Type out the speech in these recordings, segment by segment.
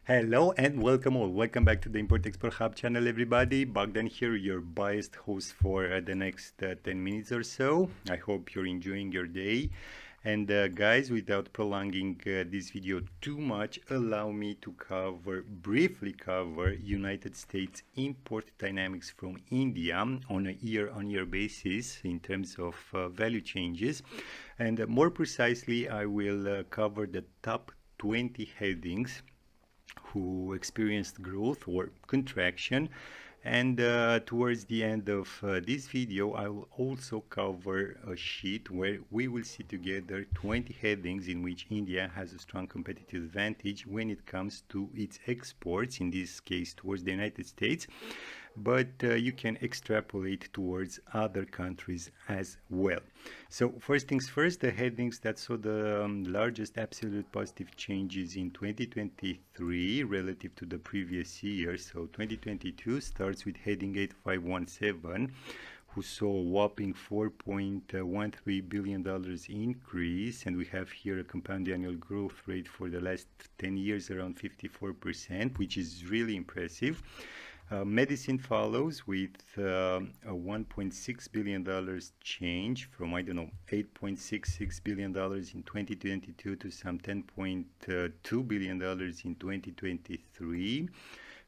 Hello and welcome all. Welcome back to the Import Export Hub channel, everybody. Bogdan here, your biased host for the next 10 minutes or so. I hope you're enjoying your day. And guys, without prolonging this video too much, allow me to briefly cover United States import dynamics from India on a year-on-year basis in terms of value changes. And more precisely, I will cover the top 20 headings who experienced growth or contraction. And towards the end of this video, I will also cover a sheet where we will see together 20 headings in which India has a strong competitive advantage when it comes to its exports, in this case towards the United States, but you can extrapolate towards other countries as well. So first things first, the headings that saw the largest absolute positive changes in 2023 relative to the previous year. So 2022 starts with heading 8517, who saw a whopping $4.13 billion increase, and we have here a compound annual growth rate for the last 10 years around 54%, which is really impressive. Medicine follows with a $1.6 billion change from, $8.66 billion in 2022 to some $10.2 billion in 2023,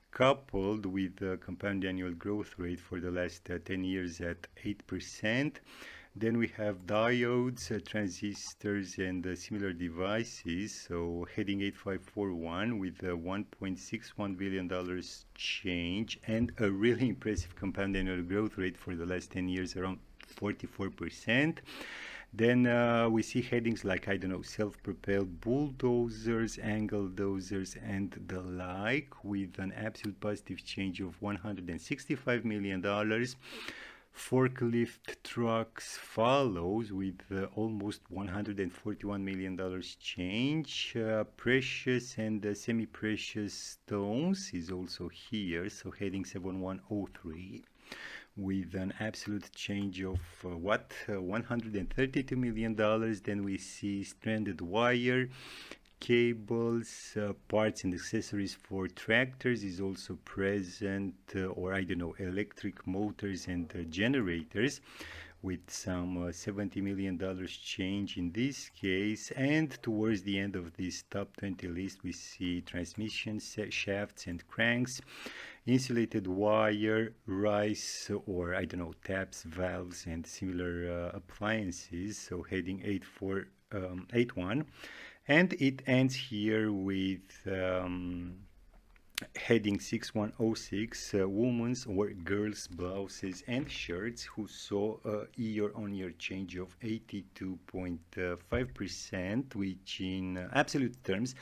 coupled with the compound annual growth rate for the last 10 years at 8%. Then we have diodes, transistors, and similar devices. So heading 8541 with a $1.61 billion change and a really impressive compound annual growth rate for the last 10 years, around 44%. Then we see headings like, self-propelled bulldozers, angle dozers, and the like, with an absolute positive change of $165 million. Forklift trucks follows with almost $141 million change. Precious and semi-precious stones is also here, so heading 7103 with an absolute change of $132 million. Then we see stranded wire, cables, parts and accessories for tractors is also present, electric motors and generators, with some $70 million change in this case. And towards the end of this top 20 list, we see transmission shafts and cranks, insulated wire, rice, taps, valves, and similar appliances. So heading 8481. And it ends here with heading 6106, women's or girls' blouses and shirts, who saw a year-on-year change of 82.5%, which in absolute terms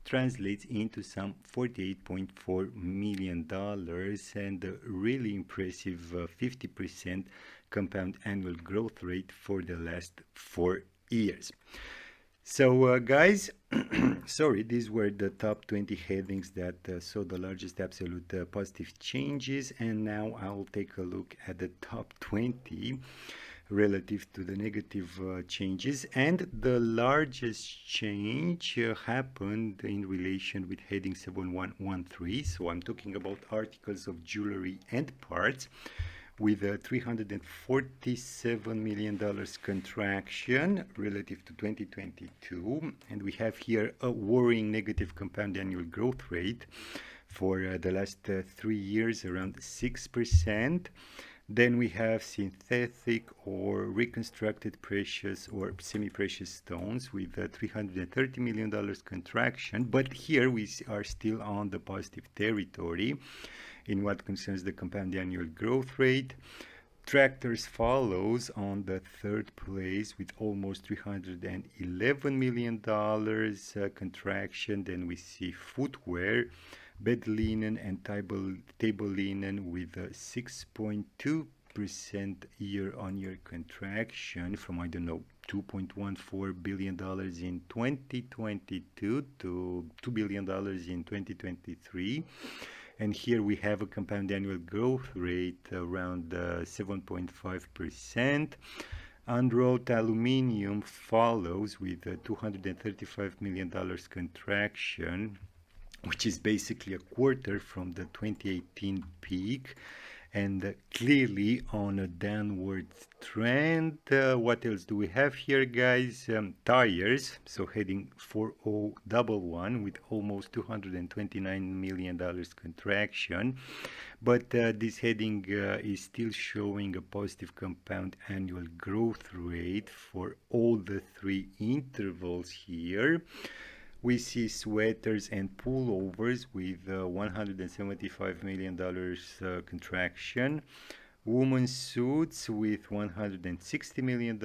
translates into some $48.4 million and a really impressive 50% compound annual growth rate for the last 4 years. So guys, sorry, these were the top 20 headings that saw the largest absolute positive changes, and now I'll take a look at the top 20 relative to the negative changes. And the largest change happened in relation with heading 7113, so I'm talking about articles of jewelry and parts, with a $347 million contraction relative to 2022. And we have here a worrying negative compound annual growth rate for the last 3 years, around 6%. Then we have synthetic or reconstructed precious or semi-precious stones with a $330 million contraction. But here we are still on the positive territory in what concerns the compound annual growth rate. Tractors follows on the third place with almost $311 million contraction. Then we see footwear, bed linen, and table linen with a 6.2% year-on-year contraction from, $2.14 billion in 2022 to $2 billion in 2023. And here we have a compound annual growth rate around 7.5%. Unwrought aluminium follows with a $235 million contraction which is basically a quarter from the 2018 peak, and clearly on a downward trend. What else do we have here, guys? Tires, so heading 4011 with almost $229 million contraction, but this heading is still showing a positive compound annual growth rate for all the three intervals here. We see sweaters and pullovers with $175 million contraction, women's suits with $160 million,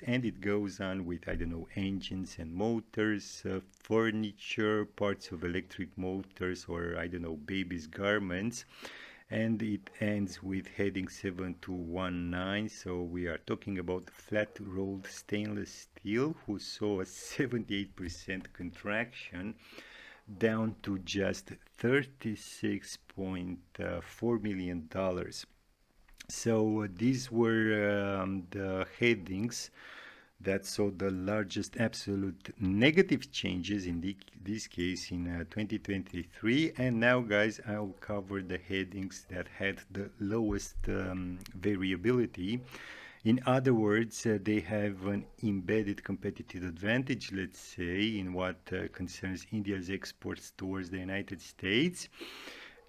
and it goes on with, I don't know, engines and motors, furniture, parts of electric motors, or I don't know, babies' garments. And it ends with heading 7219. So we are talking about flat rolled stainless steel, who saw a 78% contraction down to just $36.4 million. So these were the headings that saw the largest absolute negative changes in this case in 2023. And now, guys, I'll cover the headings that had the lowest variability. In other words, they have an embedded competitive advantage, let's say, in what concerns India's exports towards the United States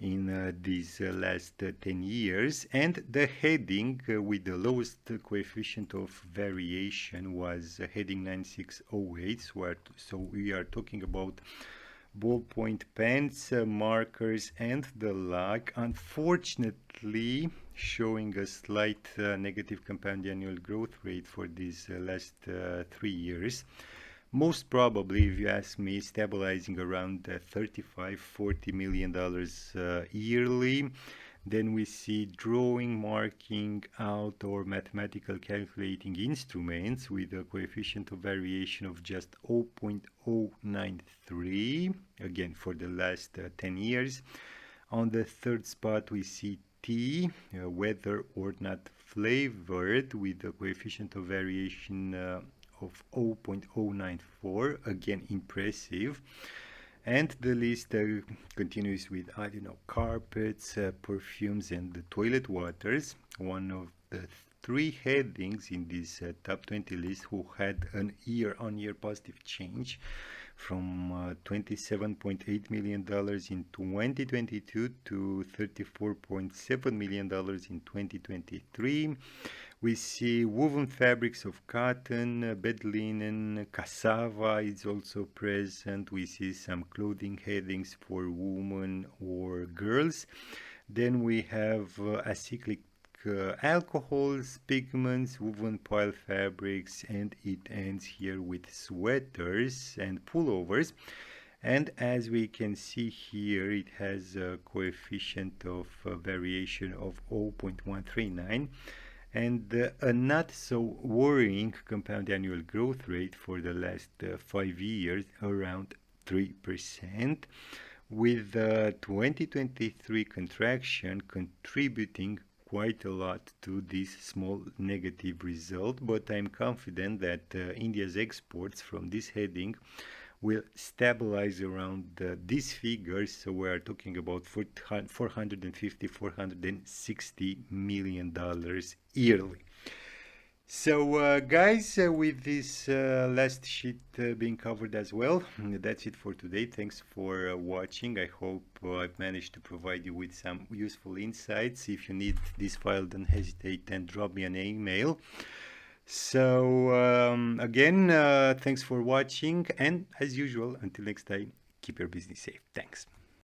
in these last 10 years. And the heading with the lowest coefficient of variation was heading 9608. So we are talking about ballpoint pens, markers, and the like. Unfortunately, showing a slight negative compound annual growth rate for these last 3 years. Most probably, if you ask me, stabilizing around $35–40 million yearly. Then we see drawing, marking out, or mathematical calculating instruments with a coefficient of variation of just 0.093, again for the last 10 years. On the third spot, we see tea, whether or not flavored, with a coefficient of variation of 0.094, again impressive. And the list continues with, I don't know, carpets, perfumes, and the toilet waters. One of the three headings in this top 20 list who had an year-on-year positive change from $27.8 million in 2022 to $34.7 million in 2023. We see woven fabrics of cotton, bed linen, cassava is also present. We see some clothing headings for women or girls. Then we have acyclic alcohols, pigments, woven pile fabrics, and it ends here with sweaters and pullovers. And as we can see here, it has a coefficient of variation of 0.139. And a not so worrying compound annual growth rate for the last 5 years, around 3%, with the 2023 contraction contributing quite a lot to this small negative result. But I'm confident that India's exports from this heading will stabilize around these figures. So we are talking about $450–460 million yearly. So guys, with this last sheet being covered as well, that's it for today. Thanks for watching. I hope I've managed to provide you with some useful insights. If you need this file, don't hesitate and drop me an email. So again, thanks for watching, and as usual, until next time, keep your business safe. Thanks.